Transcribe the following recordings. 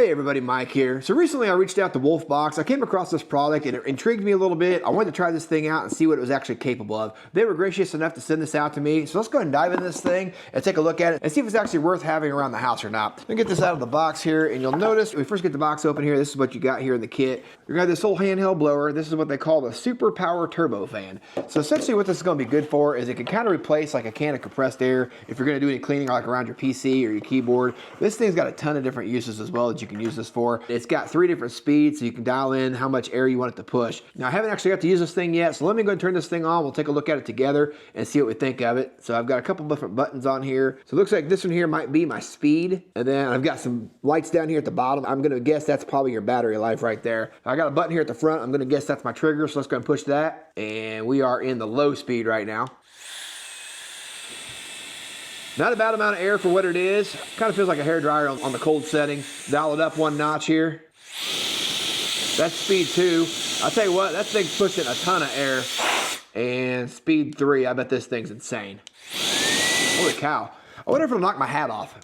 Hey everybody, Mike here. So recently I reached out to WOLFBOX. I came across this product and it intrigued me a little bit. I wanted to try this thing out and see what it was actually capable of. They were gracious enough to send this out to me. So let's go ahead and dive into this thing and take a look at it and see if it's actually worth having around the house or not. Let me get this out of the box here, and you'll notice when we first get the box open here, this is what you got here in the kit. You're gonna have this whole handheld blower. This is what they call the Super Power Turbo Fan. So essentially what this is gonna be good for is it can kind of replace like a can of compressed air if you're gonna do any cleaning like around your PC or your keyboard. This thing's got a ton of different uses as well that you can use this for. It's got 3 different speeds, so you can dial in how much air you want it to push. Now, I haven't actually got to use this thing yet, so let me go and turn this thing on. We'll take a look at it together and see what we think of it. So I've got a couple different buttons on here. So it looks like this one here might be my speed, and then I've got some lights down here at the bottom. I'm gonna guess that's probably your battery life right there. I got a button here at the front. I'm gonna guess that's my trigger, so let's go and push that. And we are in the low speed right now. Not a bad amount of air for what it is. Kind of feels like a hairdryer on the cold setting. Dial it up 1 notch here. That's speed 2. I'll tell you what, that thing's pushing a ton of air. And speed 3, I bet this thing's insane. Holy cow. I wonder if it'll knock my hat off.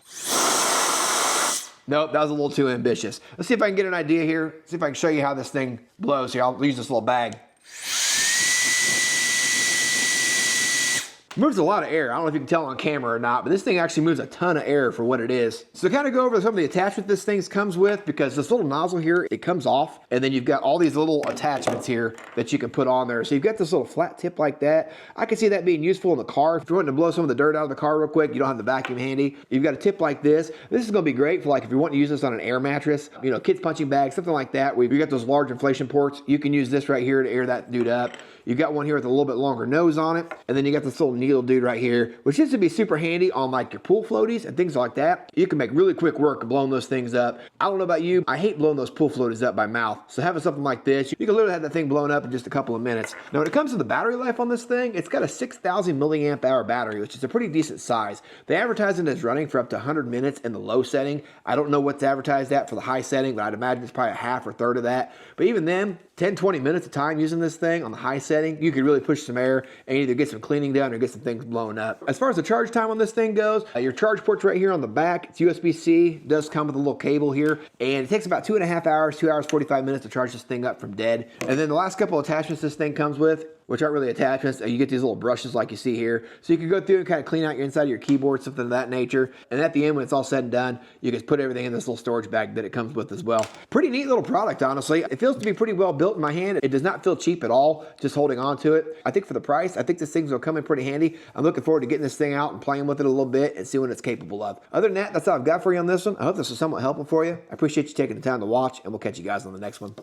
Nope, that was a little too ambitious. Let's see if I can get an idea here. See if I can show you how this thing blows here. I'll use this little bag. Moves a lot of air. I don't know if you can tell on camera or not, but this thing actually moves a ton of air for what it is. So to kind of go over some of the attachment this thing comes with, because this little nozzle here, it comes off, and then you've got all these little attachments here that you can put on there. So you've got this little flat tip like that. I can see that being useful in the car. If you're wanting to blow some of the dirt out of the car real quick, you don't have the vacuum handy. You've got a tip like this. This is gonna be great for like if you want to use this on an air mattress, you know, kids punching bag, something like that, where you got those large inflation ports. You can use this right here to air that dude up. You've got one here with a little bit longer nose on it. And then you got this little needle dude right here, which used to be super handy on like your pool floaties and things like that. You can make really quick work of blowing those things up. I don't know about you, I hate blowing those pool floaties up by mouth. So having something like this, you can literally have that thing blown up in just a couple of minutes. Now when it comes to the battery life on this thing, it's got a 6,000 milliamp hour battery, which is a pretty decent size. They advertise it as running for up to 100 minutes in the low setting. I don't know what's advertised at for the high setting, but I'd imagine it's probably a half or third of that. But even then, 10-20 minutes of time using this thing on the high setting, you could really push some air and either get some cleaning done or get some things blown up. As far as the charge time on this thing goes, your charge port's right here on the back. It's USB-C, does come with a little cable here, and it takes about 2.5 hours, 2 hours, 45 minutes to charge this thing up from dead. And then the last couple attachments this thing comes with, which aren't really attachments, you get these little brushes like you see here. So you can go through and kind of clean out your inside of your keyboard, something of that nature. And at the end, when it's all said and done, you can put everything in this little storage bag that it comes with as well. Pretty neat little product, honestly. It feels to be pretty well built in my hand. It does not feel cheap at all, just holding on to it. I think for the price, I think this thing's gonna come in pretty handy. I'm looking forward to getting this thing out and playing with it a little bit and see what it's capable of. Other than that, that's all I've got for you on this one. I hope this was somewhat helpful for you. I appreciate you taking the time to watch, and we'll catch you guys on the next one.